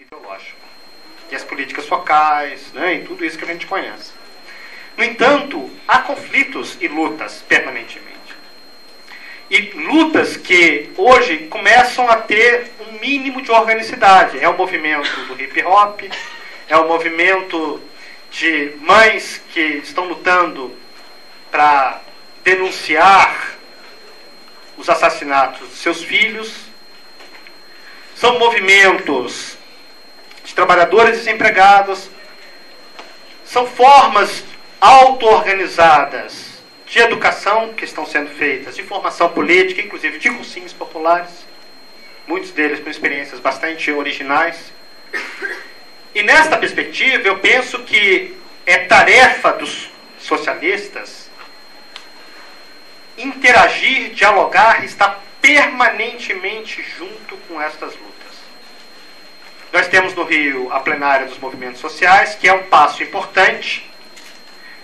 ideológico. E as políticas focais, né, e tudo isso que a gente conhece. No entanto, há conflitos e lutas permanentemente. E lutas que hoje começam a ter um mínimo de organicidade. É o movimento do hip hop, é o movimento de mães que estão lutando para denunciar os assassinatos de seus filhos. São movimentos de trabalhadores desempregados. São formas auto-organizadas de educação que estão sendo feitas, de formação política, inclusive de cursinhos populares, muitos deles com experiências bastante originais. E nesta perspectiva, eu penso que é tarefa dos socialistas interagir, dialogar, estar permanentemente junto com estas lutas. Nós temos no Rio a plenária dos movimentos sociais, que é um passo importante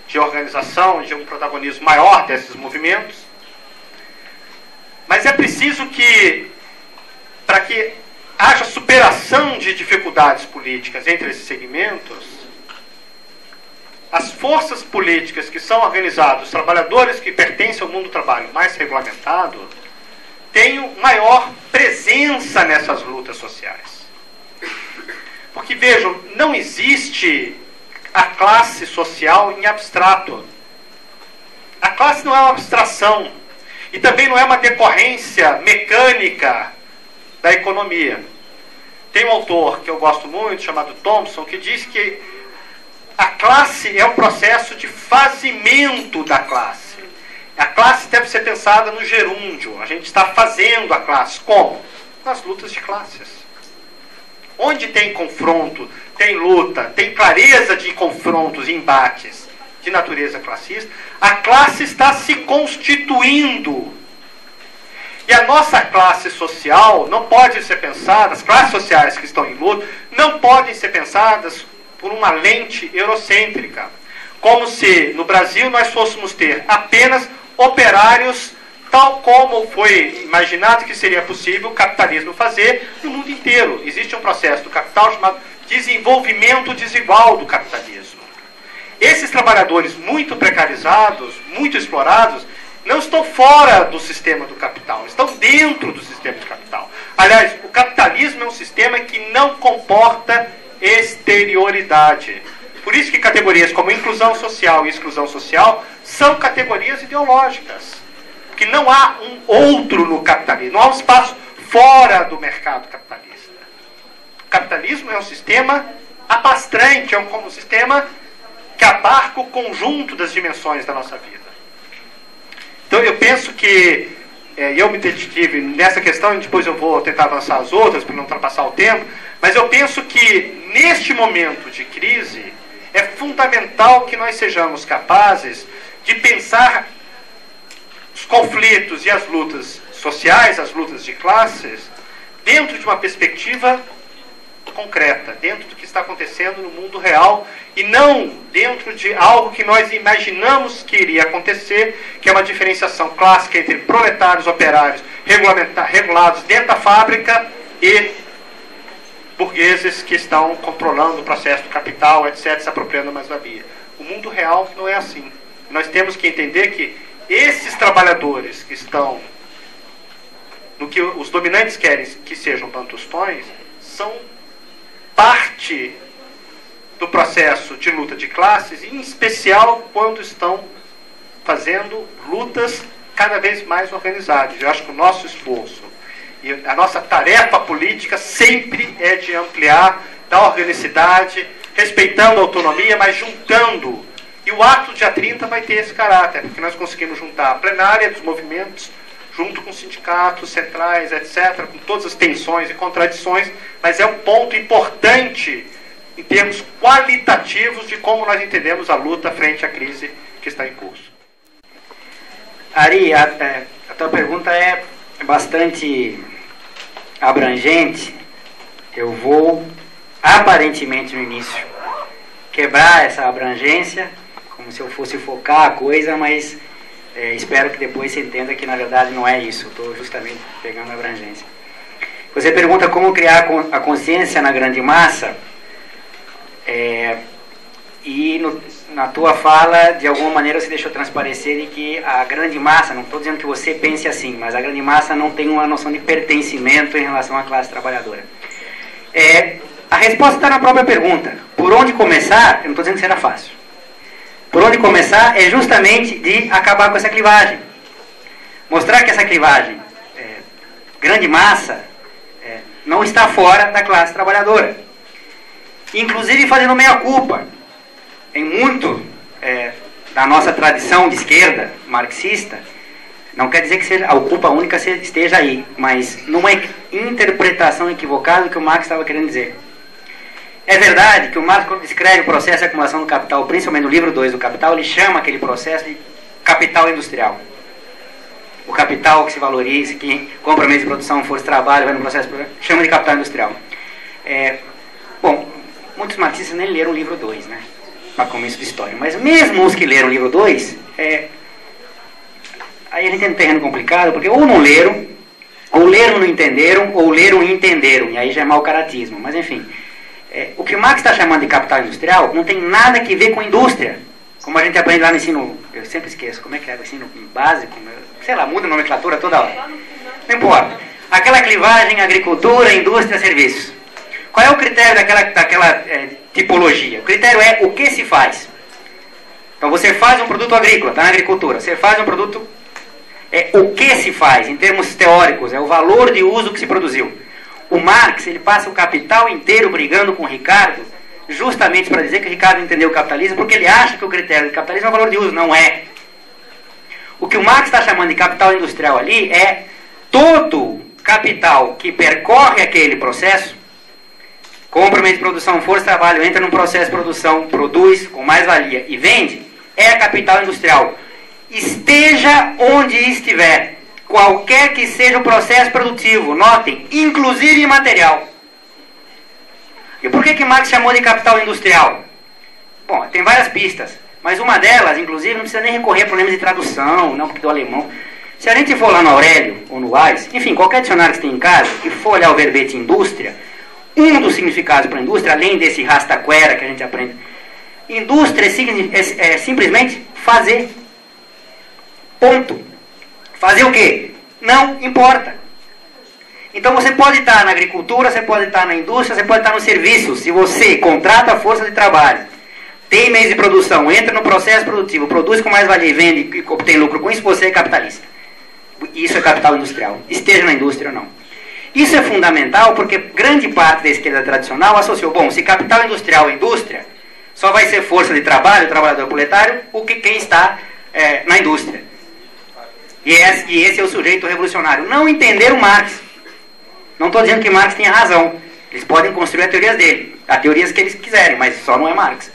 de organização, de um protagonismo maior desses movimentos. Mas é preciso que, para que haja superação de dificuldades políticas entre esses segmentos, as forças políticas que são organizadas, os trabalhadores que pertencem ao mundo do trabalho mais regulamentado, tenham maior presença nessas lutas sociais. Porque, vejam, não existe a classe social em abstrato. A classe não é uma abstração. E também não é uma decorrência mecânica da economia. Tem um autor que eu gosto muito, chamado Thompson, que diz que a classe é um processo de fazimento da classe. A classe deve ser pensada no gerúndio. A gente está fazendo a classe. Como? Nas lutas de classes. Onde tem confronto, tem luta, tem clareza de confrontos e embates de natureza classista, a classe está se constituindo. E a nossa classe social não pode ser pensada, as classes sociais que estão em luta, não podem ser pensadas por uma lente eurocêntrica. Como se no Brasil nós fôssemos ter apenas operários, tal como foi imaginado que seria possível o capitalismo fazer no mundo inteiro. Existe um processo do capital chamado desenvolvimento desigual do capitalismo. Esses trabalhadores muito precarizados, muito explorados, não estão fora do sistema do capital, estão dentro do sistema do capital. Aliás, o capitalismo é um sistema que não comporta exterioridade. Por isso que categorias como inclusão social e exclusão social são categorias ideológicas. Porque não há um outro no capitalismo, não há um espaço fora do mercado capitalista. O capitalismo é um sistema apastrante, é um sistema que abarca o conjunto das dimensões da nossa vida. Então eu penso que, eu me detive nessa questão e depois eu vou tentar avançar as outras para não ultrapassar o tempo, mas eu penso que neste momento de crise é fundamental que nós sejamos capazes de pensar os conflitos e as lutas sociais, as lutas de classes, dentro de uma perspectiva concreta, dentro do que está acontecendo no mundo real e não dentro de algo que nós imaginamos que iria acontecer, que é uma diferenciação clássica entre proletários, operários, regulados dentro da fábrica e burgueses que estão controlando o processo do capital, etc., se apropriando mais da via. O mundo real não é assim. Nós temos que entender que esses trabalhadores que estão no que os dominantes querem que sejam bantustões, são parte do processo de luta de classes, em especial quando estão fazendo lutas cada vez mais organizadas. Eu acho que o nosso esforço e a nossa tarefa política sempre é de ampliar, dar organicidade, respeitando a autonomia, mas juntando. E o ato do dia 30 vai ter esse caráter, porque nós conseguimos juntar a plenária dos movimentos, junto com sindicatos centrais, etc., com todas as tensões e contradições, mas é um ponto importante em termos qualitativos de como nós entendemos a luta frente à crise que está em curso. Ari, a tua pergunta é bastante abrangente. Eu vou, aparentemente no início, quebrar essa abrangência, como se eu fosse focar a coisa, mas espero que depois você entenda que na verdade não é isso. Eu estou justamente pegando a abrangência. Você pergunta como criar a consciência na grande massa, na tua fala, de alguma maneira, você deixou transparecer de que a grande massa, não estou dizendo que você pense assim, mas a grande massa não tem uma noção de pertencimento em relação à classe trabalhadora. A resposta está na própria pergunta. Por onde começar? Eu não estou dizendo que será fácil. Por onde começar é justamente de acabar com essa clivagem. Mostrar que essa clivagem, grande massa, não está fora da classe trabalhadora. Inclusive fazendo meia-culpa. Em muito da nossa tradição de esquerda marxista, não quer dizer que a culpa única esteja aí, mas numa interpretação equivocada do que o Marx estava querendo dizer. É verdade que o Marx, quando descreve o processo de acumulação do capital, principalmente no livro 2 do Capital, ele chama aquele processo de capital industrial. O capital que se valoriza, que compra meios de produção, força de trabalho, vai no processo, chama de capital industrial. Bom, muitos marxistas nem leram o livro 2, né? Para começo de história. Mas mesmo os que leram o livro 2, aí a gente tem um terreno complicado, porque ou não leram, ou leram e não entenderam, ou leram e entenderam, e aí já é mau caratismo. Mas enfim, o que o Marx está chamando de capital industrial não tem nada que ver com indústria. Como a gente aprende lá no ensino, eu sempre esqueço, como é que é o ensino básico, sei lá, muda a nomenclatura toda hora. Não importa. Aquela clivagem, agricultura, indústria, serviços. Qual é o critério daquela tipologia? O critério é o que se faz. Então você faz um produto agrícola, está na agricultura. Você faz um produto, o que se faz, em termos teóricos, é o valor de uso que se produziu. O Marx, ele passa o capital inteiro brigando com o Ricardo, justamente para dizer que o Ricardo entendeu o capitalismo, porque ele acha que o critério do capitalismo é o valor de uso. Não é. O que o Marx está chamando de capital industrial ali é todo capital que percorre aquele processo, compra meio de produção, força de trabalho, entra num processo de produção, produz com mais-valia e vende, é a capital industrial. Esteja onde estiver, qualquer que seja o processo produtivo, notem, inclusive imaterial. E por que Marx chamou de capital industrial? Bom, tem várias pistas, mas uma delas, inclusive, não precisa nem recorrer a problemas de tradução, não porque do alemão. Se a gente for lá no Aurélio ou no Wise, enfim, qualquer dicionário que você tem em casa, e for olhar o verbete indústria, um dos significados para indústria, além desse rastaquera que a gente aprende, indústria é simplesmente fazer. Ponto. Fazer o quê? Não importa. Então você pode estar na agricultura, você pode estar na indústria, você pode estar no serviço. Se você contrata a força de trabalho, tem meios de produção, entra no processo produtivo, produz com mais-valia e vende e obtém lucro com isso, você é capitalista. Isso é capital industrial. Esteja na indústria ou não. Isso é fundamental porque grande parte da esquerda tradicional associou, bom, se capital industrial é indústria, só vai ser força de trabalho, trabalhador proletário, quem está na indústria. E esse é o sujeito revolucionário. Não entenderam Marx. Não estou dizendo que Marx tenha razão. Eles podem construir as teorias dele, as teorias que eles quiserem, mas só não é Marx.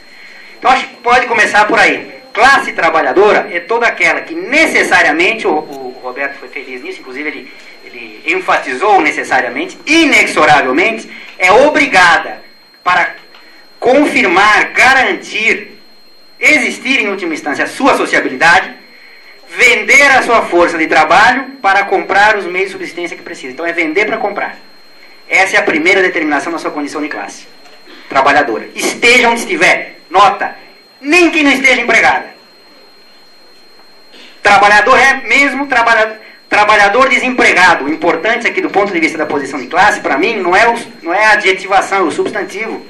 Então acho que pode começar por aí. Classe trabalhadora é toda aquela que necessariamente, o Roberto foi feliz nisso, inclusive ele enfatizou necessariamente, inexoravelmente, é obrigada para confirmar, garantir, existir em última instância a sua sociabilidade, vender a sua força de trabalho para comprar os meios de subsistência que precisa. Então é vender para comprar. Essa é a primeira determinação da sua condição de classe trabalhadora. Esteja onde estiver, nota, nem que não esteja empregada. Trabalhador é mesmo trabalhador desempregado. O importante aqui do ponto de vista da posição de classe, para mim, não é a adjetivação, é o substantivo.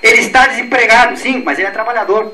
Ele está desempregado, sim, mas ele é trabalhador.